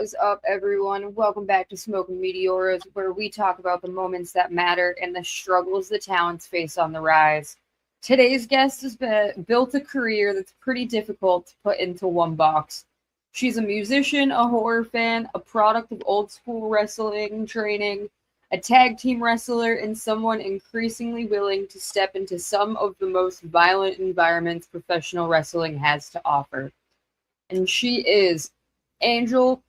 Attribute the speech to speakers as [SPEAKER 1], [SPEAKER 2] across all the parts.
[SPEAKER 1] is up, everyone? Welcome back to Smoke Meteoras, where we talk about the moments that matter and the struggles the talents face on the rise. Today's guest has built a career that's pretty difficult to put into one box. She's a musician, a horror fan, a product of old school wrestling training, a tag team wrestler, and someone increasingly willing to step into some of the most violent environments professional wrestling has to offer. And she is Angel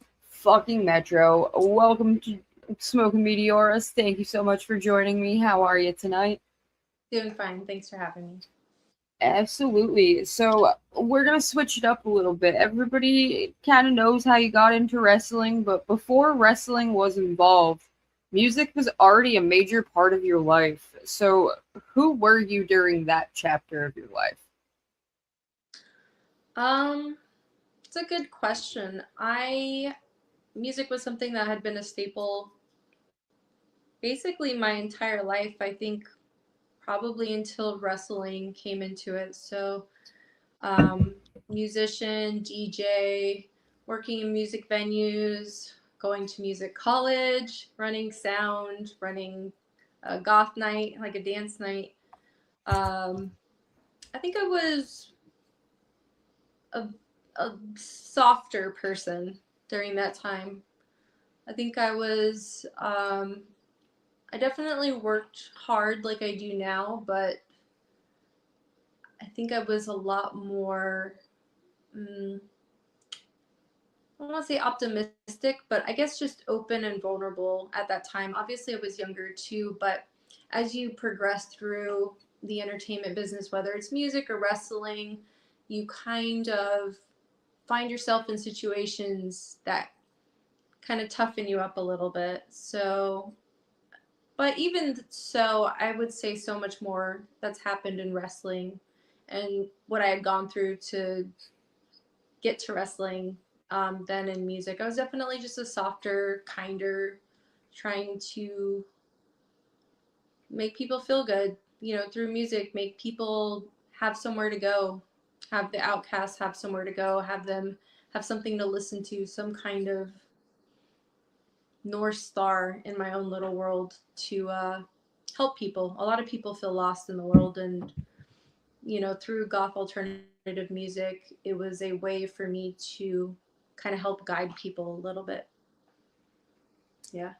[SPEAKER 1] fucking Metro. Welcome to Smoke Meteoras. Thank you so much for joining me. How are you tonight?
[SPEAKER 2] Doing fine. Thanks for having me.
[SPEAKER 1] Absolutely. So we're gonna switch it up a little bit. Everybody kind of knows how you got into wrestling, but before wrestling was involved, music was already a major part of your life. So who were you during that chapter of your life?
[SPEAKER 2] Um, it's a good question. Music was something that had been a staple basically my entire life. I think probably until wrestling came into it. So, um, musician, DJ, working in music venues, going to music college, running sound, running a goth night, like a dance night. Um, I think I was a, a softer person during that time. I think I definitely worked hard like I do now, but I think I was a lot more, mm, I don't want to say optimistic, but I guess just open and vulnerable at that time. Obviously, I was younger too, but as you progress through the entertainment business, whether it's music or wrestling, you kind of find yourself in situations that kind of toughen you up a little bit. So, but even so, I would say so much more that's happened in wrestling and what I had gone through to get to wrestling than in music. I was definitely just a softer, kinder, trying to make people feel good, through music, make people have somewhere to go, have the outcasts have somewhere to go, have them have something to listen to, some kind of North Star in my own little world to help people. A lot of people feel lost in the world, and through goth alternative music, it was a way for me to kind of help guide people a little bit. Yeah.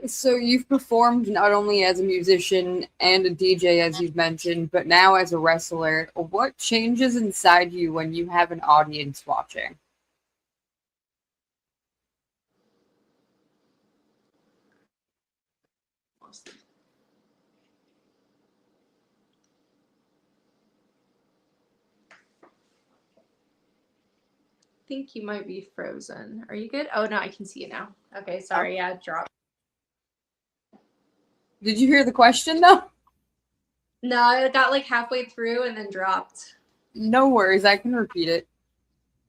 [SPEAKER 1] So you've performed not only as a musician and a DJ, as you've mentioned, but now as a wrestler. What changes inside you when you have an audience watching?
[SPEAKER 2] I think you might be frozen. Are you good? Oh no, I can see you now. Okay,
[SPEAKER 1] Oh,
[SPEAKER 2] sorry. Yeah, it dropped.
[SPEAKER 1] did you hear the question though?
[SPEAKER 2] No, I got like halfway through and then dropped.
[SPEAKER 1] No worries, I can repeat it.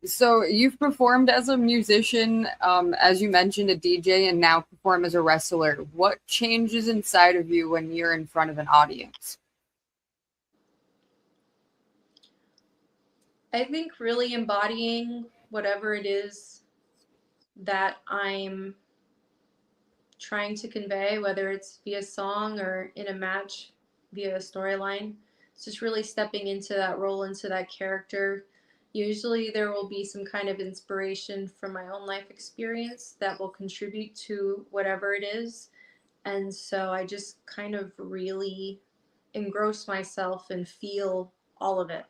[SPEAKER 1] So you've performed as a musician, as you mentioned, a DJ, and now perform as a wrestler. What changes inside of you when you're in front of an audience?
[SPEAKER 2] I think really embodying whatever it is that I'm trying to convey, whether it's via song or in a match via a storyline. It's just really stepping into that role, into that character. Usually, there will be some kind of inspiration from my own life experience that will contribute to whatever it is. And so I just kind of really engross myself and feel all of it.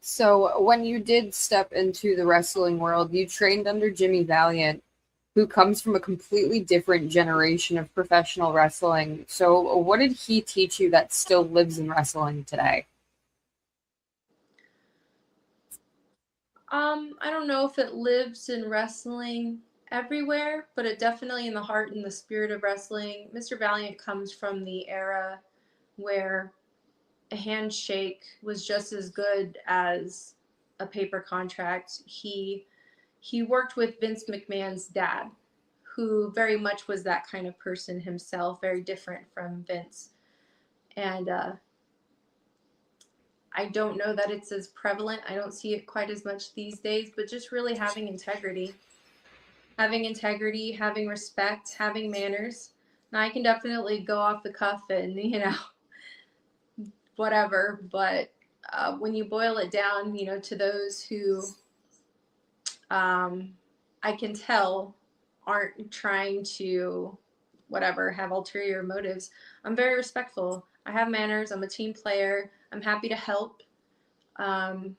[SPEAKER 1] So when you did step into the wrestling world, you trained under Jimmy Valiant, who comes from a completely different generation of professional wrestling. So what did he teach you that still lives in wrestling today?
[SPEAKER 2] I don't know if it lives in wrestling everywhere, but it definitely in the heart and the spirit of wrestling. Mr. Valiant comes from the era where a handshake was just as good as a paper contract. He worked with Vince McMahon's dad, who very much was that kind of person himself, very different from Vince. And I don't know that it's as prevalent. I don't see it quite as much these days, but just really having integrity. Having integrity, having respect, having manners. Now, I can definitely go off the cuff and, whatever, but when you boil it down, to those who I can tell aren't trying to, whatever, have ulterior motives, I'm very respectful. I have manners. I'm a team player. I'm happy to help. Um,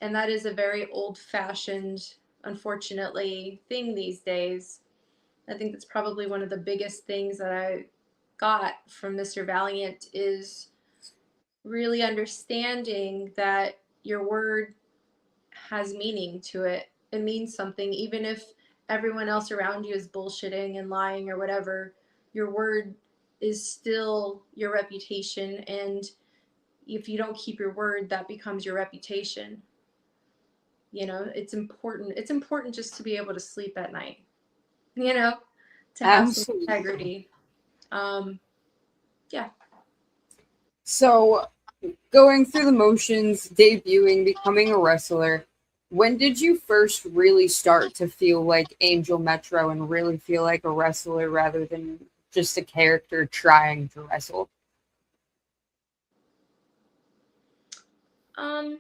[SPEAKER 2] and that is a very old fashioned, unfortunately, thing these days. I think that's probably one of the biggest things that I got from Mr. Valiant is really understanding that your word has meaning to it. It means something, even if everyone else around you is bullshitting and lying or whatever. Your word is still your reputation, and if you don't keep your word, that becomes your reputation. It's important. It's important just to be able to sleep at night. You know, to have some
[SPEAKER 1] Absolutely.
[SPEAKER 2] integrity. Yeah.
[SPEAKER 1] So, going through the motions, debuting, becoming a wrestler, when did you first really start to feel like Angel Metro and really feel like a wrestler rather than just a character trying to wrestle?
[SPEAKER 2] Um,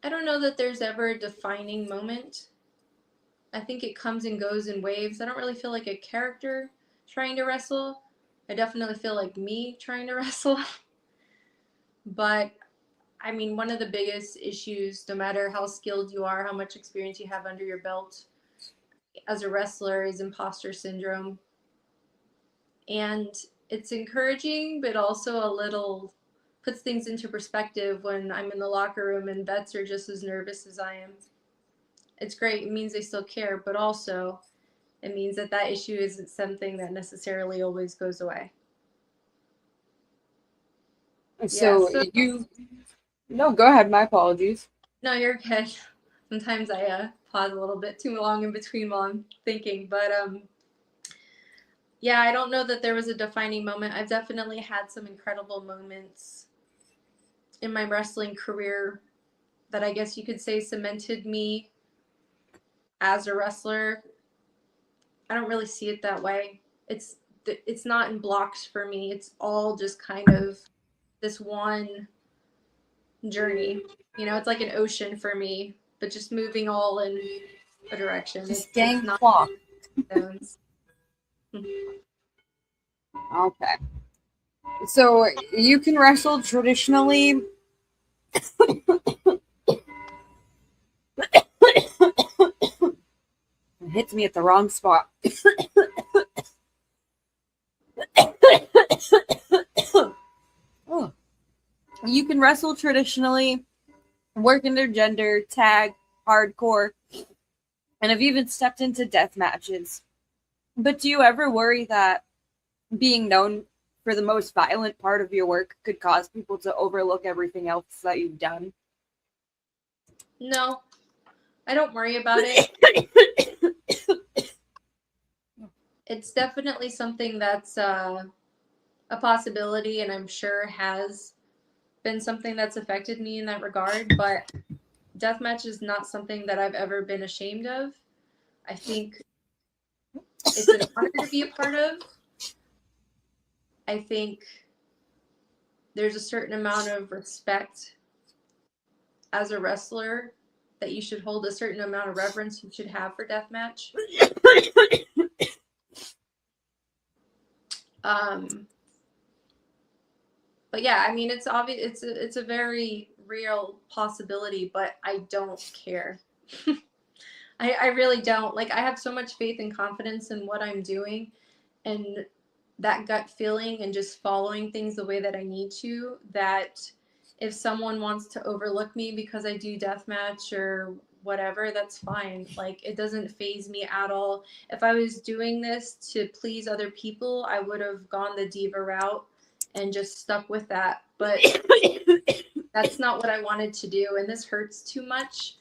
[SPEAKER 2] I don't know that there's ever a defining moment. I think it comes and goes in waves. I don't really feel like a character trying to wrestle. I definitely feel like me trying to wrestle. But I mean, one of the biggest issues, no matter how skilled you are, how much experience you have under your belt as a wrestler, is imposter syndrome. And it's encouraging, but also a little puts things into perspective when I'm in the locker room and vets are just as nervous as I am. It's great. It means they still care, but also it means that that issue isn't something that necessarily always goes away. Yeah,
[SPEAKER 1] So,
[SPEAKER 2] so
[SPEAKER 1] no, go ahead, my apologies.
[SPEAKER 2] no, you're good. Sometimes I pause a little bit too long in between while I'm thinking, but yeah, I don't know that there was a defining moment. I've definitely had some incredible moments in my wrestling career that I guess you could say cemented me as a wrestler. I don't really see it that way. It's not in blocks for me. It's all just kind of this one journey. It's like an ocean for me, but just moving all in a direction.
[SPEAKER 1] Just
[SPEAKER 2] It's
[SPEAKER 1] gang
[SPEAKER 2] not
[SPEAKER 1] clock.
[SPEAKER 2] stones.
[SPEAKER 1] Okay. So, you can wrestle traditionally. It hits me at the wrong spot. Oh. You can wrestle traditionally, work intergender, tag, hardcore, and have even stepped into death matches. But do you ever worry that being known for the most violent part of your work could cause people to overlook everything else that you've done?
[SPEAKER 2] No, I don't worry about it. It's definitely something that's a possibility, and I'm sure has been something that's affected me in that regard. But deathmatch is not something that I've ever been ashamed of. I think it's an honor to be a part of. I think there's a certain amount of respect as a wrestler that you should hold, a certain amount of reverence you should have for deathmatch. Um, but yeah, I mean, it's obvious. It's a very real possibility, but I don't care. I really don't. Like, I have so much faith and confidence in what I'm doing, and that gut feeling and just following things the way that I need to, that if someone wants to overlook me because I do deathmatch or whatever, that's fine. Like, it doesn't phase me at all. If I was doing this to please other people, I would have gone the diva route and just stuck with that. But that's not what I wanted to do, and this hurts too much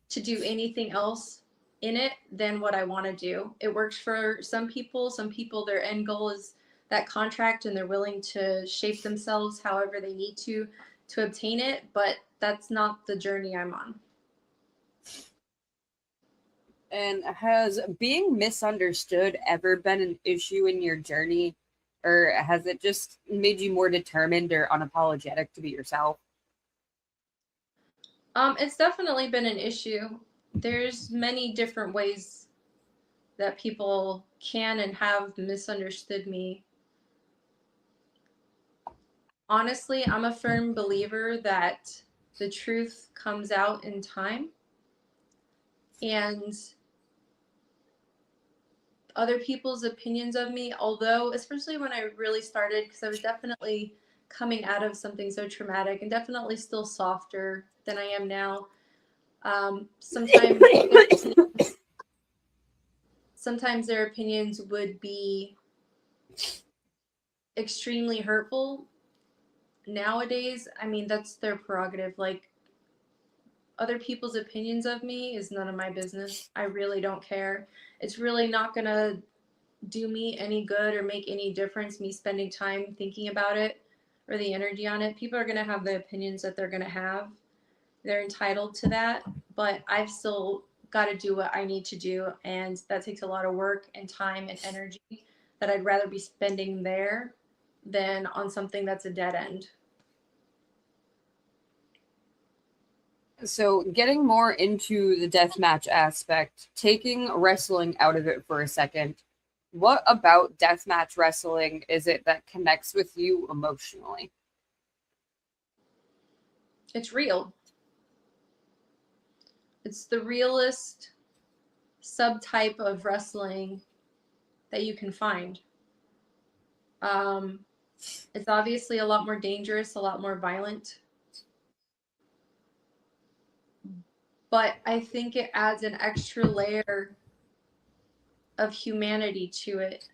[SPEAKER 2] to do anything else in it than what I want to do. It works for some people. Some people, their end goal is that contract and they're willing to shape themselves however they need to obtain it, but that's not the journey I'm on.
[SPEAKER 1] And has being misunderstood ever been an issue in your journey? Or has it just made you more determined or unapologetic to be yourself?
[SPEAKER 2] It's definitely been an issue. There's many different ways that people can and have misunderstood me. Honestly, I'm a firm believer that the truth comes out in time, and other people's opinions of me, although especially when I really started, because I was definitely coming out of something so traumatic and definitely still softer than I am now. Sometimes sometimes their opinions would be extremely hurtful. Nowadays, I mean, that's their prerogative. Like, other people's opinions of me is none of my business. I really don't care. It's really not going to do me any good or make any difference, me spending time thinking about it or the energy on it. People are going to have the opinions that they're going to have. They're entitled to that, but I've still got to do what I need to do, and that takes a lot of work and time and energy that I'd rather be spending there than on something that's a dead end.
[SPEAKER 1] So, getting more into the deathmatch aspect, taking wrestling out of it for a second, what about deathmatch wrestling is it that connects with you emotionally?
[SPEAKER 2] It's real. It's the realest subtype of wrestling that you can find. Um, it's obviously a lot more dangerous, a lot more violent, but I think it adds an extra layer of humanity to it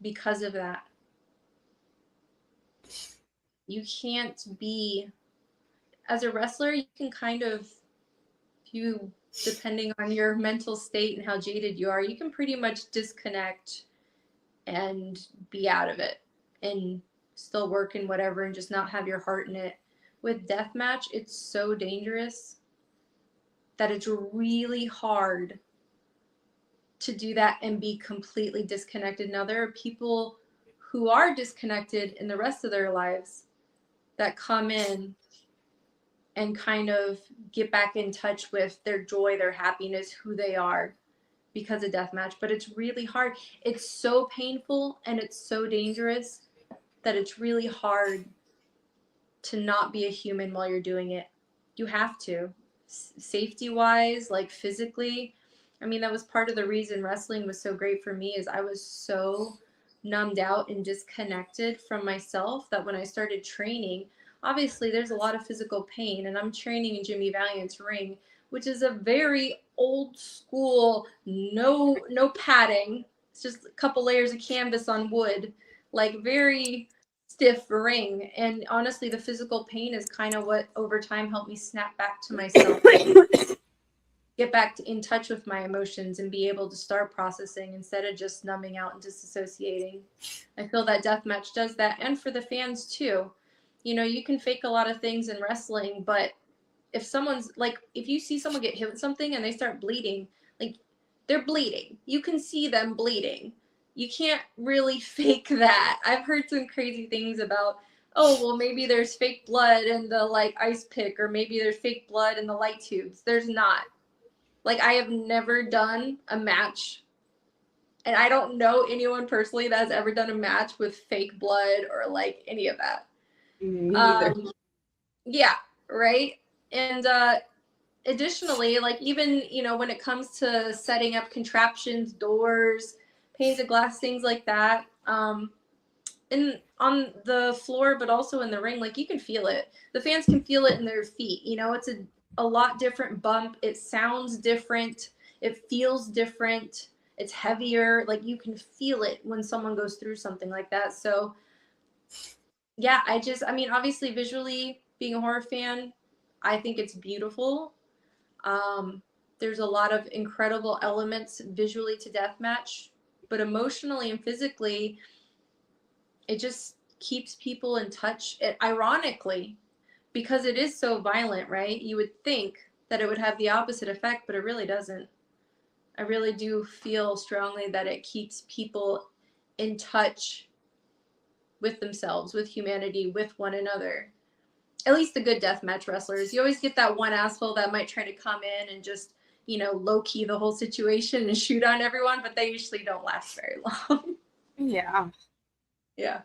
[SPEAKER 2] because of that. You can't be, as a wrestler, you can kind of, you, depending on your mental state and how jaded you are, you can pretty much disconnect and be out of it and still work in whatever and just not have your heart in it. With deathmatch, it's so dangerous that it's really hard to do that and be completely disconnected. Now, there are people who are disconnected in the rest of their lives that come in and kind of get back in touch with their joy, their happiness, who they are because of deathmatch. But it's really hard. It's so painful and it's so dangerous that it's really hard to not be a human while you're doing it. You have to. Safety wise, like physically. I mean, that was part of the reason wrestling was so great for me is I was so numbed out and disconnected from myself that when I started training, obviously there's a lot of physical pain, and I'm training in Jimmy Valiant's ring, which is a very old school, no padding. It's just a couple layers of canvas on wood, like very stiff ring. And honestly, the physical pain is kind of what over time helped me snap back to myself, get back in touch with my emotions and be able to start processing instead of just numbing out and disassociating. I feel that deathmatch does that, and for the fans too. You know, you can fake a lot of things in wrestling, but if someone's like, if you see someone get hit with something and they start bleeding, like, they're bleeding. You can see them bleeding. You can't really fake that. I've heard some crazy things about, oh, well, maybe there's fake blood in the like ice pick, or maybe there's fake blood in the light tubes. There's not. Like, I have never done a match, and I don't know anyone personally that has ever done a match with fake blood or like any of that.
[SPEAKER 1] Me neither.
[SPEAKER 2] Yeah, right. And additionally, like, even, you know, when it comes to setting up contraptions, doors, panes of glass, things like that, in on the floor, but also in the ring, like, you can feel it. The fans can feel it in their feet. You know, it's a lot different bump. It sounds different. It feels different. It's heavier. Like, you can feel it when someone goes through something like that. So yeah, I mean, obviously, visually, being a horror fan, I think it's beautiful. Um, there's a lot of incredible elements visually to deathmatch, but emotionally and physically, it just keeps people in touch. Ironically, because it is so violent, right? You would think that it would have the opposite effect, but it really doesn't. I really do feel strongly that it keeps people in touch with themselves, with humanity, with one another. At least the good deathmatch wrestlers. You always get that one asshole that might try to come in and just, low key the whole situation and shoot on everyone, but they usually don't last very long.
[SPEAKER 1] Yeah.
[SPEAKER 2] Yeah.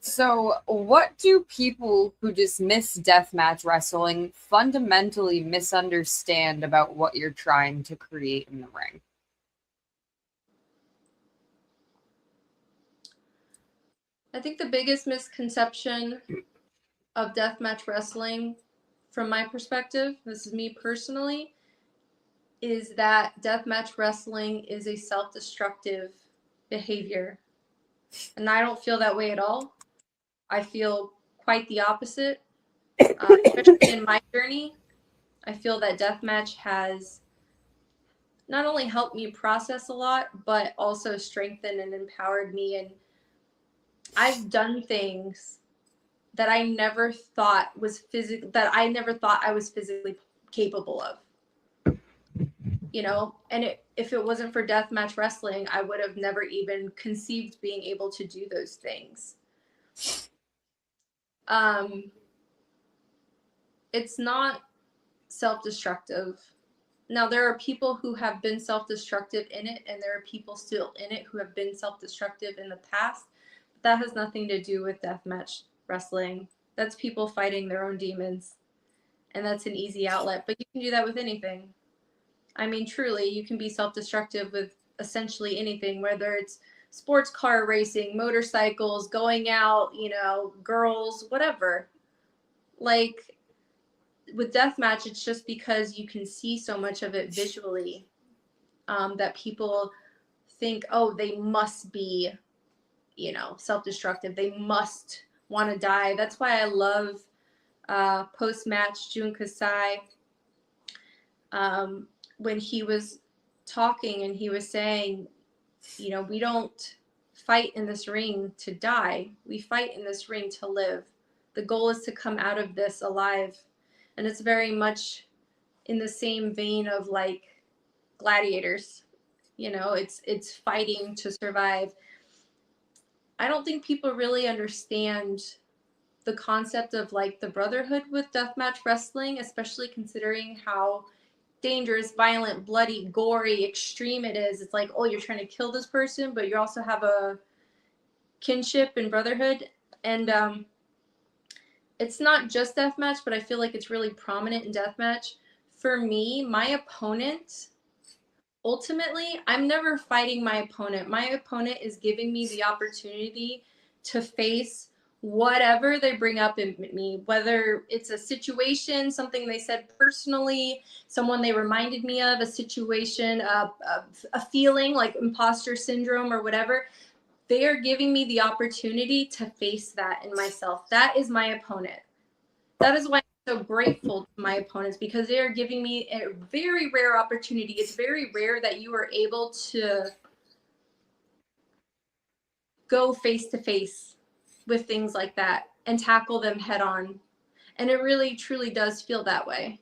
[SPEAKER 1] So, what do people who dismiss deathmatch wrestling fundamentally misunderstand about what you're trying to create in the ring?
[SPEAKER 2] I think the biggest misconception of deathmatch wrestling, from my perspective, this is me personally, is that deathmatch wrestling is a self-destructive behavior. And I don't feel that way at all. I feel quite the opposite. Especially in my journey, I feel that deathmatch has not only helped me process a lot, but also strengthened and empowered me. And I've done things that I never thought I never thought I was physically capable of. And if it wasn't for deathmatch wrestling, I would have never even conceived being able to do those things. It's not self-destructive. Now, there are people who have been self-destructive in it, and there are people still in it who have been self-destructive in the past. But that has nothing to do with deathmatch wrestling. That's people fighting their own demons, and that's an easy outlet. But you can do that with anything. I mean, truly, you can be self-destructive with essentially anything, whether it's sports car racing, motorcycles, going out, girls, whatever. Like, with deathmatch, it's just because you can see so much of it visually, that people think, oh, they must be, self-destructive. They must want to die. That's why I love post-match Jun Kasai, when he was talking and he was saying, we don't fight in this ring to die. We fight in this ring to live. The goal is to come out of this alive. And it's very much in the same vein of like gladiators. It's fighting to survive. I don't think people really understand the concept of like the brotherhood with deathmatch wrestling, especially considering how dangerous, violent, bloody, gory, extreme it is. It's like, oh, you're trying to kill this person, but you also have a kinship and brotherhood. And it's not just deathmatch, but I feel like it's really prominent in deathmatch. For me, my opponent, ultimately, I'm never fighting my opponent. My opponent is giving me the opportunity to face whatever they bring up in me, whether it's a situation, something they said personally, someone they reminded me of, a situation, a feeling like imposter syndrome or whatever. They are giving me the opportunity to face that in myself. That is my opponent. That is why I'm so grateful to my opponents, because they are giving me a very rare opportunity. It's very rare that you are able to go face to face with things like that and tackle them head on. And it really, truly does feel that way.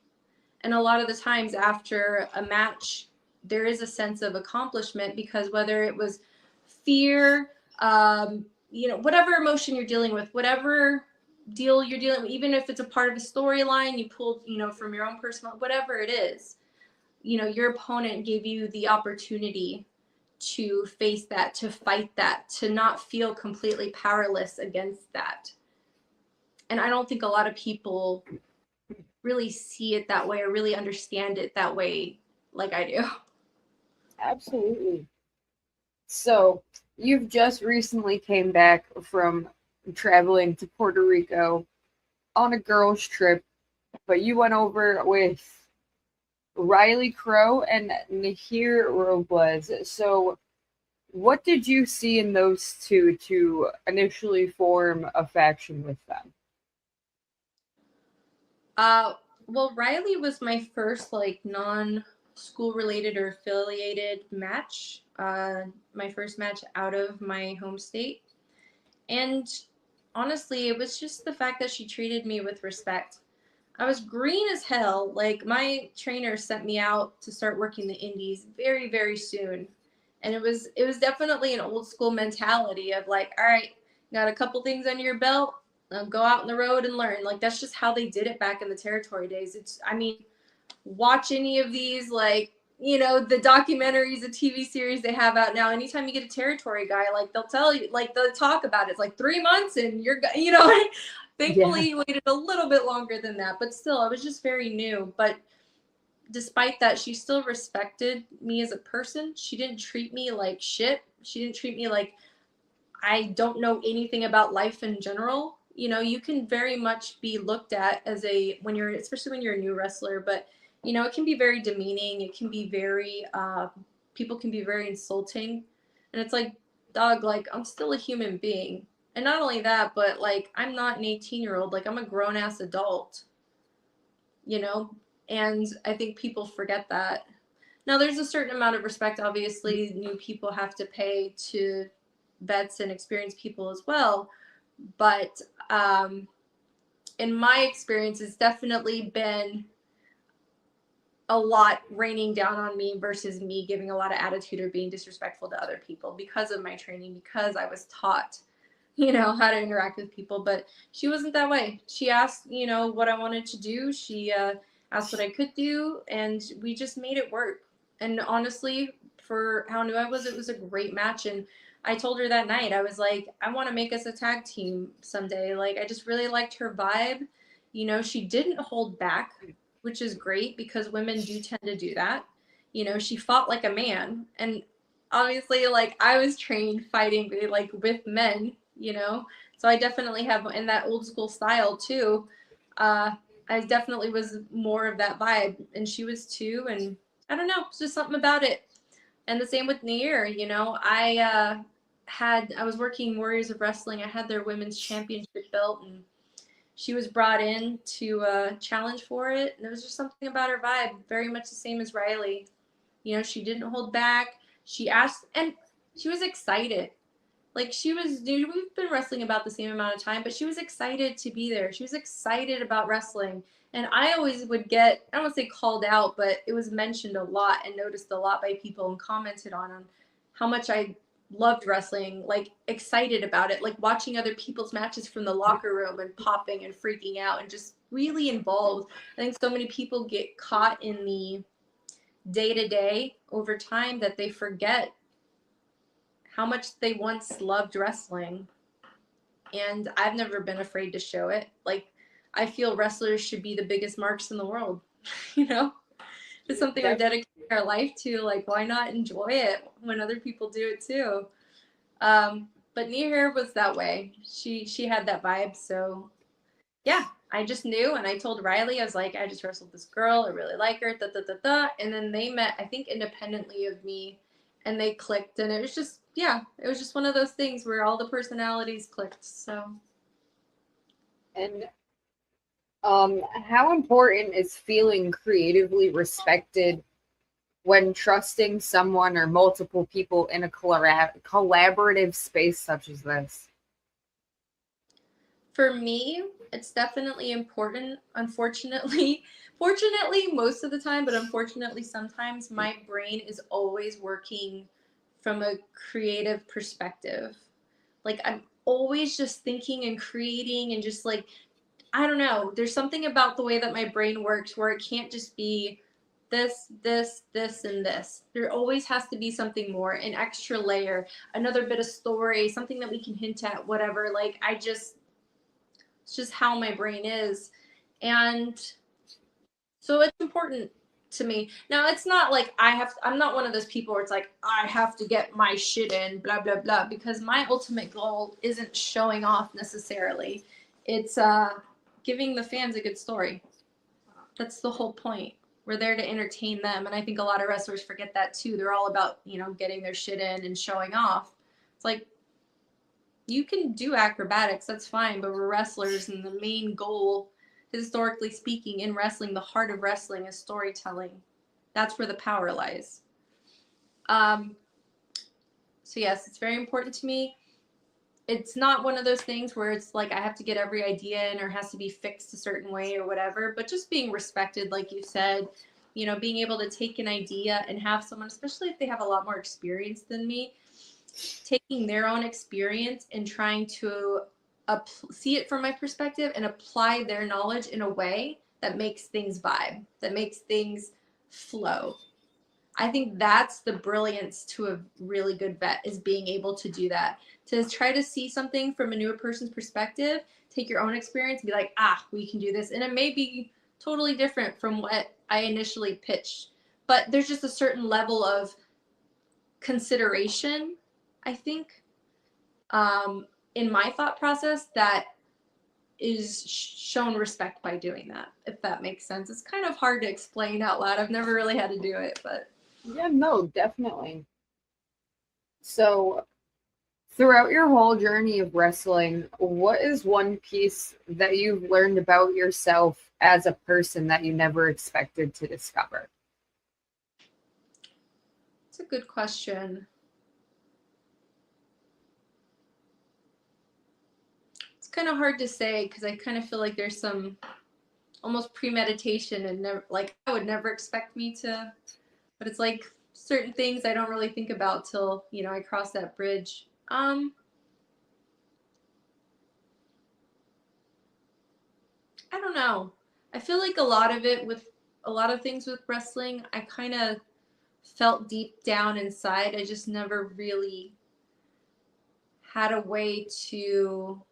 [SPEAKER 2] And a lot of the times after a match, there is a sense of accomplishment, because whether it was fear, whatever emotion you're dealing with, whatever deal you're dealing with, even if it's a part of a storyline you pulled, from your own personal, whatever it is, your opponent gave you the opportunity to face that, to fight that, to not feel completely powerless against that. And I don't think a lot of people really see it that way or really understand it that way like I do.
[SPEAKER 1] Absolutely. So, you've just recently came back from traveling to Puerto Rico on a girls' trip, but you went over with Riley Crow and Nahir Robles. So, what did you see in those two to initially form a faction with them?
[SPEAKER 2] Well, Riley was my first like non-school related or affiliated match. My first match out of my home state. And honestly, it was just the fact that she treated me with respect. I was green as hell. Like, my trainer sent me out to start working the indies very, very soon. And it was definitely an old school mentality of like, all right, got a couple things under your belt, go out on the road and learn. Like, that's just how they did it back in the territory days. It's, I mean, watch any of these, like, the documentaries, the TV series they have out now. Anytime you get a territory guy, like, they'll tell you, like, they'll talk about it. It's like 3 months and
[SPEAKER 1] Yeah.
[SPEAKER 2] thankfully you waited a little bit longer than that, but still, I was just very new. But despite that, she still respected me as a person. She didn't treat me like shit. She didn't treat me like I don't know anything about life in general. You can very much be looked at as especially when you're a new wrestler, but it can be very demeaning. It can be people can be very insulting. And it's like, dog, like, I'm still a human being. And not only that, but like, I'm not an 18-year-old. Like, I'm a grown ass adult, you know? And I think people forget that. Now, there's a certain amount of respect, obviously, new people have to pay to vets and experienced people as well. But in my experience, it's definitely been a lot raining down on me versus me giving a lot of attitude or being disrespectful to other people because of my training, because I was taught, how to interact with people. But she wasn't that way. She asked, what I wanted to do. She asked what I could do, and we just made it work. And honestly, for how new I was, it was a great match. And I told her that night, I was like, I want to make us a tag team someday. Like, I just really liked her vibe. She didn't hold back, which is great because women do tend to do that. She fought like a man. And obviously, like, I was trained fighting like with men, so I definitely have in that old school style too. I definitely was more of that vibe, and she was too. And I don't know, it's just something about it. And the same with Nair. I was working Warriors of Wrestling. I had their women's championship belt, and she was brought in to challenge for it. And there was just something about her vibe, very much the same as Riley. She didn't hold back. She asked, and she was excited. Like, dude, we've been wrestling about the same amount of time, but she was excited to be there. She was excited about wrestling. And I always would get, I don't want to say called out, but it was mentioned a lot and noticed a lot by people and commented on how much I loved wrestling, like, excited about it, like watching other people's matches from the locker room and popping and freaking out and just really involved. I think so many people get caught in the day to day over time that they forget how much they once loved wrestling. And I've never been afraid to show it. Like, I feel wrestlers should be the biggest marks in the world. you know it's something we're dedicating our life to. Like, why not enjoy it when other people do it too? But Nihir was that way. She had that vibe. So yeah, I just knew, and I told Riley, I was like, I just wrestled this girl. I really like her. Da da da da. And then they met, I think, independently of me, and they clicked. And it was just, yeah, it was just one of those things where all the personalities clicked. So
[SPEAKER 1] And how important is feeling creatively respected when trusting someone or multiple people in a collaborative space such as this?
[SPEAKER 2] for me, it's definitely important. Unfortunately, fortunately, most of the time, but unfortunately, sometimes my brain is always working from a creative perspective. Like, I'm always just thinking and creating and just like, I don't know. There's something about the way that my brain works where it can't just be this, and this. There always has to be something more, an extra layer, another bit of story, something that we can hint at, whatever. Like, it's just how my brain is. And so it's important to me. Now, it's not like I'm not one of those people where it's like, I have to get my shit in, blah, blah, blah, because my ultimate goal isn't showing off necessarily. It's giving the fans a good story. That's the whole point. We're there to entertain them. And I think a lot of wrestlers forget that too. They're all about, getting their shit in and showing off. It's like, you can do acrobatics, that's fine, but we're wrestlers, and the main goal, historically speaking, in wrestling, the heart of wrestling is storytelling. That's where the power lies. So yes, it's very important to me. it's not one of those things where it's like I have to get every idea in or has to be fixed a certain way or whatever, but just being respected, like you said, you know, being able to take an idea and have someone, especially if they have a lot more experience than me, taking their own experience and trying to see it from my perspective and apply their knowledge in a way that makes things vibe, that makes things flow. I think that's the brilliance to a really good vet, is being able to do that. To try to see something from a newer person's perspective, take your own experience and be like, we can do this. And it may be totally different from what I initially pitched. But there's just a certain level of consideration, I think, in my thought process that is shown respect by doing that, if that makes sense. It's kind of hard to explain out loud. I've never really had to do it, but
[SPEAKER 1] Yeah, no, definitely. So, throughout your whole journey of wrestling, what is one piece that you've learned about yourself as a person that you never expected to discover?
[SPEAKER 2] it's a good question. It's kind of hard to say because I kind of feel like there's some almost premeditation and never, like I would never expect me to, but it's like certain things I don't really think about till, you know, I cross that bridge. I don't know. I feel like a lot of it with a lot of things with wrestling, I kind of felt deep down inside. I just never really had a way to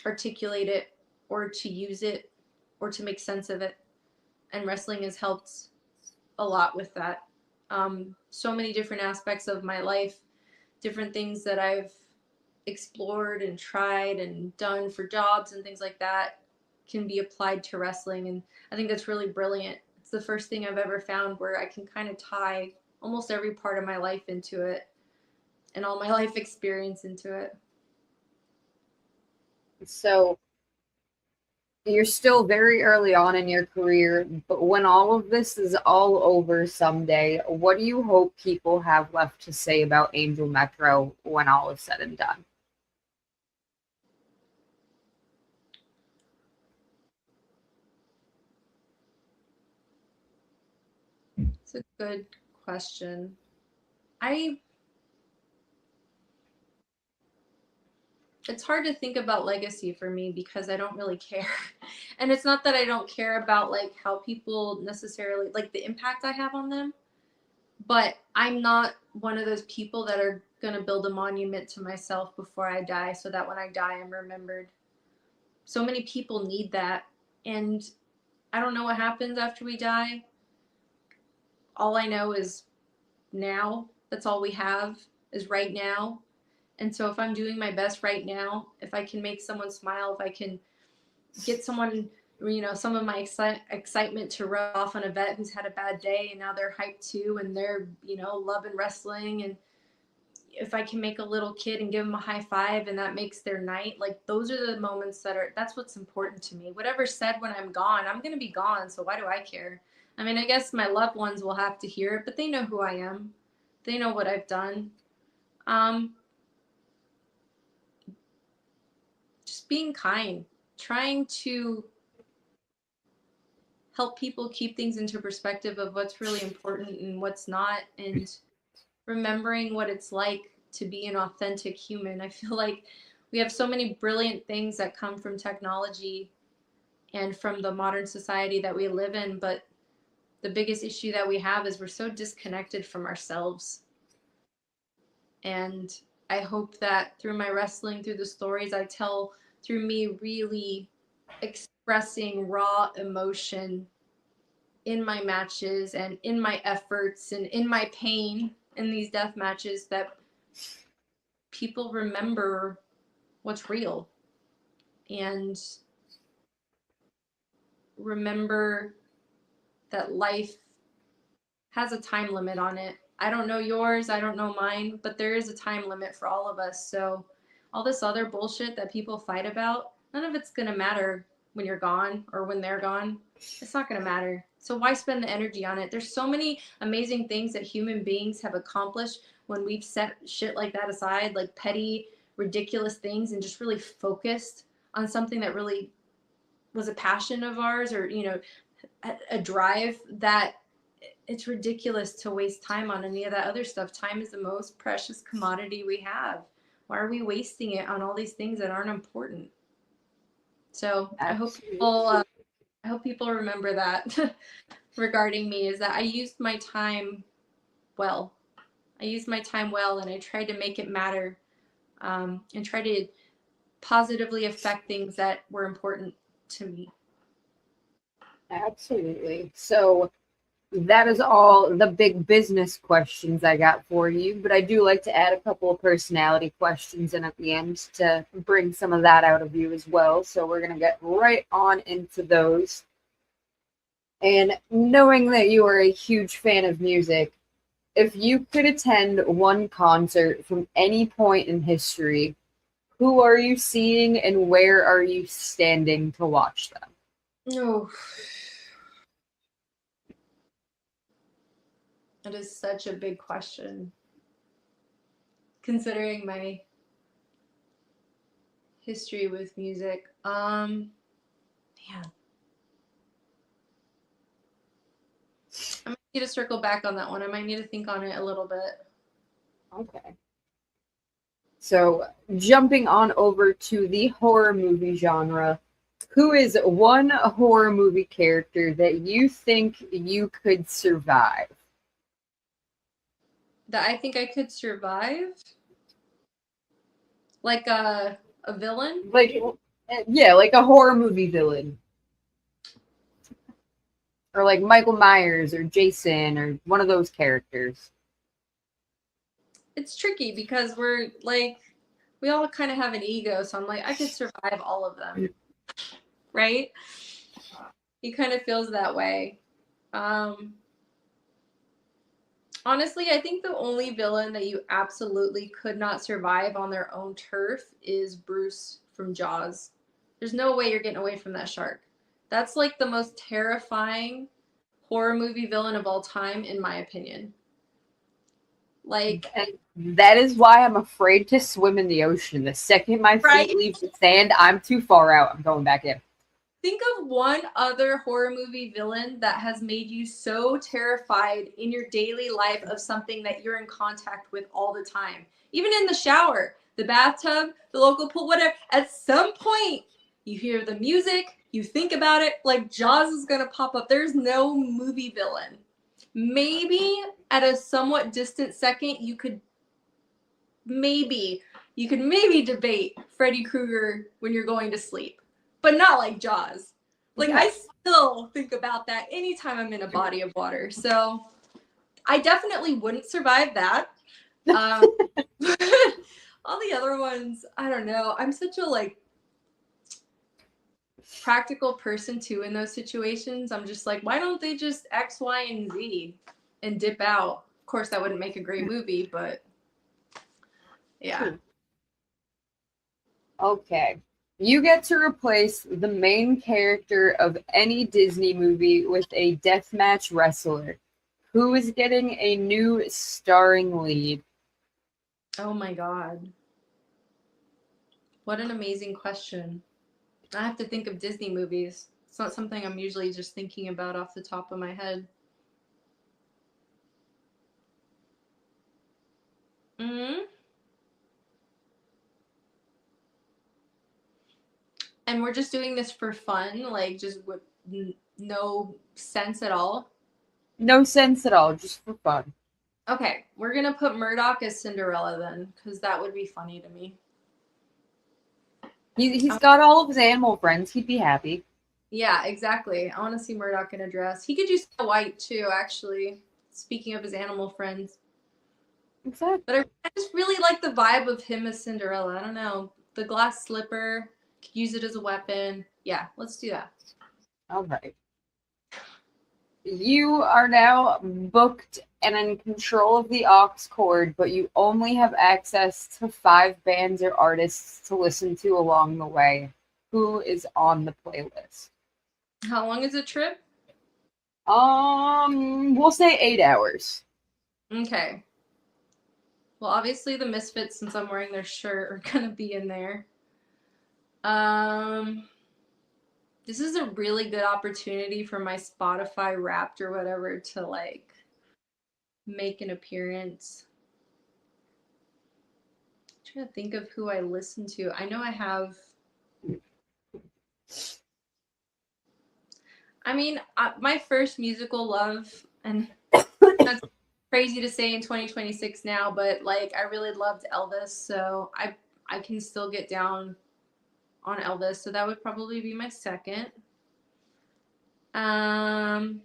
[SPEAKER 2] articulate it or to use it or to make sense of it. And wrestling has helped a lot with that. So many different aspects of my life, different things that I've explored and tried and done for jobs and things like that can be applied to wrestling. And I think that's really brilliant. It's the first thing I've ever found where I can kind of tie almost every part of my life into it and all my life experience into it.
[SPEAKER 1] So, you're still very early on in your career, but when all of this is all over someday, what do you hope people have left to say about Angel Metro when all is said and done?
[SPEAKER 2] It's a good question. I It's hard to think about legacy for me because I don't really care. And it's not that I don't care about like how people necessarily like the impact I have on them, but I'm not one of those people that are going to build a monument to myself before I die so that when I die I'm remembered. So many people need that, and I don't know what happens after we die. All I know is now. That's all we have is right now. And so if I'm doing my best right now, if I can make someone smile, if I can get someone, you know, some of my excitement to rub off on a vet who's had a bad day and now they're hyped too and they're, you know, loving wrestling. And if I can make a little kid and give them a high five and that makes their night, like those are the moments that's what's important to me. Whatever's said when I'm gone, I'm going to be gone. So why do I care? I mean, I guess my loved ones will have to hear it, but they know who I am. They know what I've done. Um, just being kind, trying to help people keep things into perspective of what's really important and what's not, and remembering what it's like to be an authentic human. I feel like we have so many brilliant things that come from technology and from the modern society that we live in, but the biggest issue that we have is we're so disconnected from ourselves. And I hope that through my wrestling, through the stories I tell, through me really expressing raw emotion in my matches and in my efforts and in my pain in these death matches, that people remember what's real and remember that life has a time limit on it. I don't know yours, I don't know mine, but there is a time limit for all of us. So all this other bullshit that people fight about, none of it's going to matter when you're gone or when they're gone. It's not going to matter. So why spend the energy on it? There's so many amazing things that human beings have accomplished when we've set shit like that aside, like petty ridiculous things and just really focused on something that really was a passion of ours, or a drive, that it's ridiculous to waste time on any of that other stuff. Time is the most precious commodity we have. Why are we wasting it on all these things that aren't important? So
[SPEAKER 1] Absolutely.
[SPEAKER 2] I hope people remember that regarding me, is that I used my time well. I used my time well, and I tried to make it matter, and try to positively affect things that were important to me.
[SPEAKER 1] Absolutely. So that is all the big business questions I got for you, but I do like to add a couple of personality questions in at the end to bring some of that out of you as well. So we're going to get right on into those. And knowing that you are a huge fan of music, if you could attend one concert from any point in history, who are you seeing and where are you standing to watch them?
[SPEAKER 2] Oh, that is such a big question, considering my history with music. Man, I might need to circle back on that one. I might need to think on it a little bit.
[SPEAKER 1] Okay. So, jumping on over to the horror movie genre, who is one horror movie character that you think you could survive?
[SPEAKER 2] That I think I could survive, like a villain.
[SPEAKER 1] Like, yeah, like a horror movie villain. Or like Michael Myers or Jason or one of those characters.
[SPEAKER 2] It's tricky because we're like, we all kind of have an ego, so I'm like, I could survive all of them, right? He kind of feels that way. Um, Honestly, I think the only villain that you absolutely could not survive on their own turf is Bruce from Jaws. There's no way you're getting away from that shark. That's like the most terrifying horror movie villain of all time, in my opinion. Like,
[SPEAKER 1] And that is why I'm afraid to swim in the ocean. The second my
[SPEAKER 2] right?
[SPEAKER 1] feet leave the sand, I'm too far out. I'm going back in.
[SPEAKER 2] Think of one other horror movie villain that has made you so terrified in your daily life of something that you're in contact with all the time. Even in the shower, the bathtub, the local pool, whatever. At some point, you hear the music, you think about it, like Jaws is going to pop up. There's no movie villain. Maybe at a somewhat distant second, maybe you could maybe debate Freddy Krueger when you're going to sleep, but not like Jaws. Like,
[SPEAKER 1] No.
[SPEAKER 2] I still think about that anytime I'm in a body of water. So I definitely wouldn't survive that. Um, all the other ones, I don't know. I'm such a like practical person too in those situations. I'm just like, why don't they just X, Y, and Z and dip out? Of course, that wouldn't make a great movie, but yeah.
[SPEAKER 1] True. Okay. You get to replace the main character of any Disney movie with a deathmatch wrestler. Who is getting a new starring lead?
[SPEAKER 2] Oh my God. What an amazing question. I have to think of Disney movies. It's not something I'm usually just thinking about off the top of my head. hmm And we're just doing this for fun, like just with no sense at all.
[SPEAKER 1] No sense at all, just for fun.
[SPEAKER 2] Okay, we're gonna put Murdoch as Cinderella then, because that would be funny to me.
[SPEAKER 1] He's got all of his animal friends. He'd be happy.
[SPEAKER 2] Yeah, exactly. I want to see Murdoch in a dress. He could do Snow White too, actually. Speaking of his animal friends,
[SPEAKER 1] Exactly.
[SPEAKER 2] but I just really like the vibe of him as Cinderella. I don't know, the glass slipper, could use it as a weapon. Yeah, let's do that.
[SPEAKER 1] All right. You are now booked and in control of the aux cord, but you only have access to 5 bands or artists to listen to along the way. Who is on the playlist?
[SPEAKER 2] How long is the trip?
[SPEAKER 1] We'll say 8 hours.
[SPEAKER 2] Okay. Well, obviously the Misfits, since I'm wearing their shirt, are gonna be in there. This is a really good opportunity for my Spotify Wrapped or whatever to like make an appearance. I'm trying to think of who I listen to. I know I have. I mean, my first musical love, and that's crazy to say in 2026 now, but like I really loved Elvis, so I can still get down on Elvis, so that would probably be my second. Um,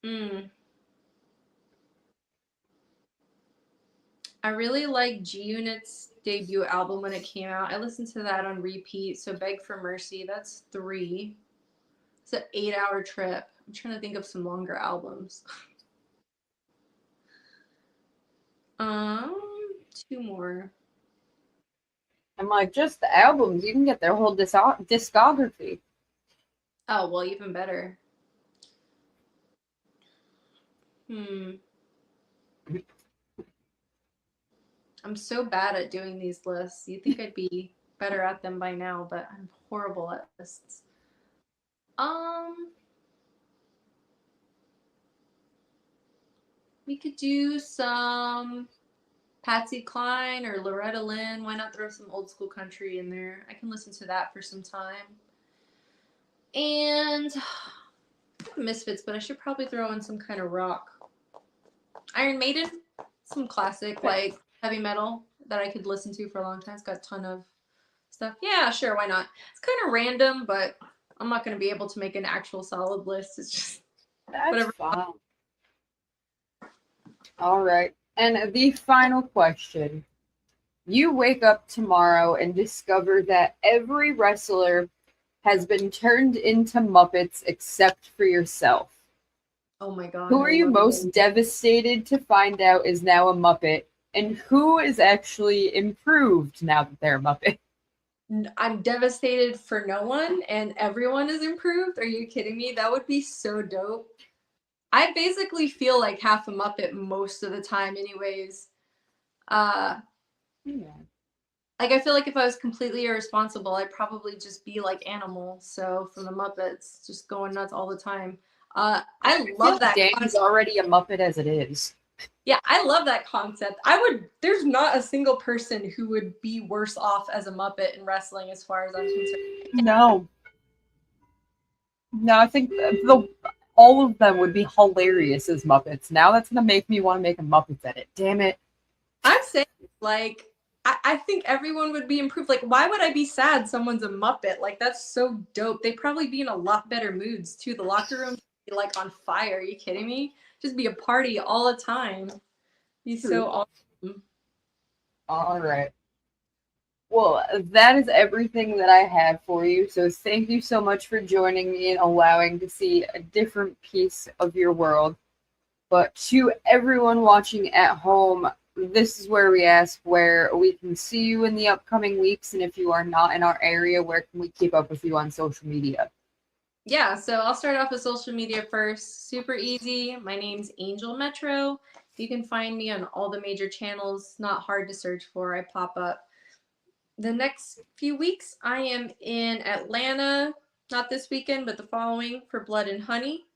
[SPEAKER 2] mm, I really like G Unit's debut album when it came out. I listened to that on repeat. So Beg for Mercy, that's 3. It's an 8-hour trip. I'm trying to think of some longer albums. Um, 2 more.
[SPEAKER 1] I'm like, just the albums. You can get their whole discography.
[SPEAKER 2] Oh, well, even better. I'm so bad at doing these lists. You think I'd be better at them by now, but I'm horrible at lists. Um, we could do some Patsy Cline or Loretta Lynn. Why not throw some old school country in there? I can listen to that for some time. And Misfits, but I should probably throw in some kind of rock. Iron Maiden, some classic like heavy metal that I could listen to for a long time. It's got a ton of stuff. Yeah, sure, why not? It's kind of random, but I'm not going to be able to make an actual solid list. It's just
[SPEAKER 1] That's
[SPEAKER 2] whatever.
[SPEAKER 1] fine. All right. And the final question. You wake up tomorrow and discover that every wrestler has been turned into Muppets except for yourself.
[SPEAKER 2] Oh my god.
[SPEAKER 1] Who are you most devastated to find out is now a Muppet, and who is actually improved now that they're a Muppet?
[SPEAKER 2] I'm devastated for no one and everyone is improved. Are you kidding me? That would be so dope. I basically feel like half a Muppet most of the time anyways.
[SPEAKER 1] Yeah.
[SPEAKER 2] Like I feel like if I was completely irresponsible, I'd probably just be like Animal. So from the Muppets, just going nuts all the time. I
[SPEAKER 1] feel
[SPEAKER 2] love
[SPEAKER 1] like
[SPEAKER 2] that
[SPEAKER 1] Danny's
[SPEAKER 2] concept.
[SPEAKER 1] already a Muppet as it is.
[SPEAKER 2] Yeah, I love that concept. There's not a single person who would be worse off as a Muppet in wrestling as far as I'm concerned.
[SPEAKER 1] No. No, I think all of them would be hilarious as Muppets. Now that's gonna make me want to make a Muppets edit. Damn it.
[SPEAKER 2] I'm saying, like, I think everyone would be improved. Like, why would I be sad someone's a Muppet? Like, that's so dope. They'd probably be in a lot better moods, too. The locker room would be, like, on fire. Are you kidding me? Just be a party all the time. Be so awesome.
[SPEAKER 1] All right. Well, that is everything that I have for you. So thank you so much for joining me and allowing to see a different piece of your world. But to everyone watching at home, this is where we ask where we can see you in the upcoming weeks. And if you are not in our area, where can we keep up with you on social media?
[SPEAKER 2] Yeah, so I'll start off with social media first. Super easy. My name's Angel Metro. You can find me on all the major channels. Not hard to search for. I pop up. The next few weeks, I am in Atlanta, not this weekend, but the following for Blood and Honey.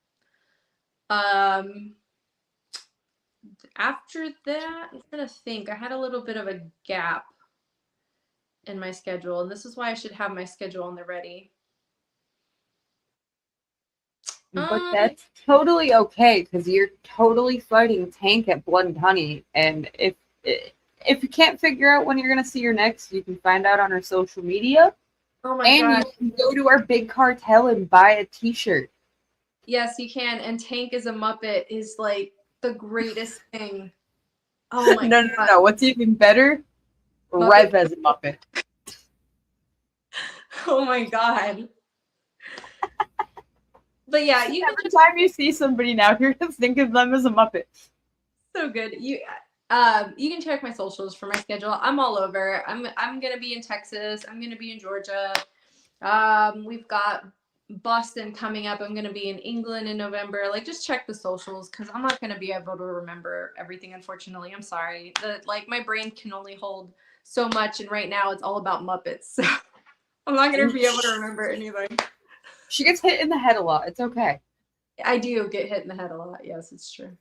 [SPEAKER 2] After that, I'm trying to think. I had a little bit of a gap in my schedule, and this is why I should have my schedule on the ready.
[SPEAKER 1] But that's totally okay because you're totally fighting Tank at Blood and Honey. And if you can't figure out when you're gonna see your next, you can find out on our social media.
[SPEAKER 2] Oh my
[SPEAKER 1] And
[SPEAKER 2] god.
[SPEAKER 1] you can go to our big cartel and buy a T-shirt.
[SPEAKER 2] Yes, you can. And Tank as a Muppet is like the greatest thing. Oh my
[SPEAKER 1] No, no,
[SPEAKER 2] god.
[SPEAKER 1] no. What's even better?
[SPEAKER 2] Muppet.
[SPEAKER 1] Rev as a Muppet.
[SPEAKER 2] Oh my god. But yeah, you can
[SPEAKER 1] Every time you see somebody now, you're gonna think of them as a Muppet.
[SPEAKER 2] so good. You can check my socials for my schedule. I'm all over. I'm gonna be in Texas. I'm gonna be in Georgia. We've got Boston coming up. I'm going to be in England in November. Like, just check the socials because I'm not going to be able to remember everything, unfortunately. I'm sorry. My brain can only hold so much, and right now it's all about Muppets. So I'm not going to be able to remember anything.
[SPEAKER 1] She gets hit in the head a lot. It's okay.
[SPEAKER 2] I do get hit in the head a lot. Yes, it's true.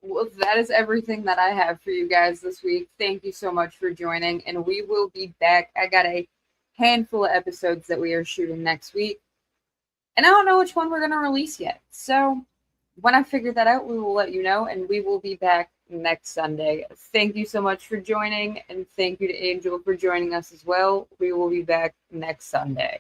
[SPEAKER 1] Well, that is everything that I have for you guys this week. Thank you so much for joining, and we will be back. I got a handful of episodes that we are shooting next week, and I don't know which one we're going to release yet. So when I figure that out, we will let you know, and we will be back next Sunday. Thank you so much for joining, and thank you to Angel for joining us as well. We will be back next Sunday.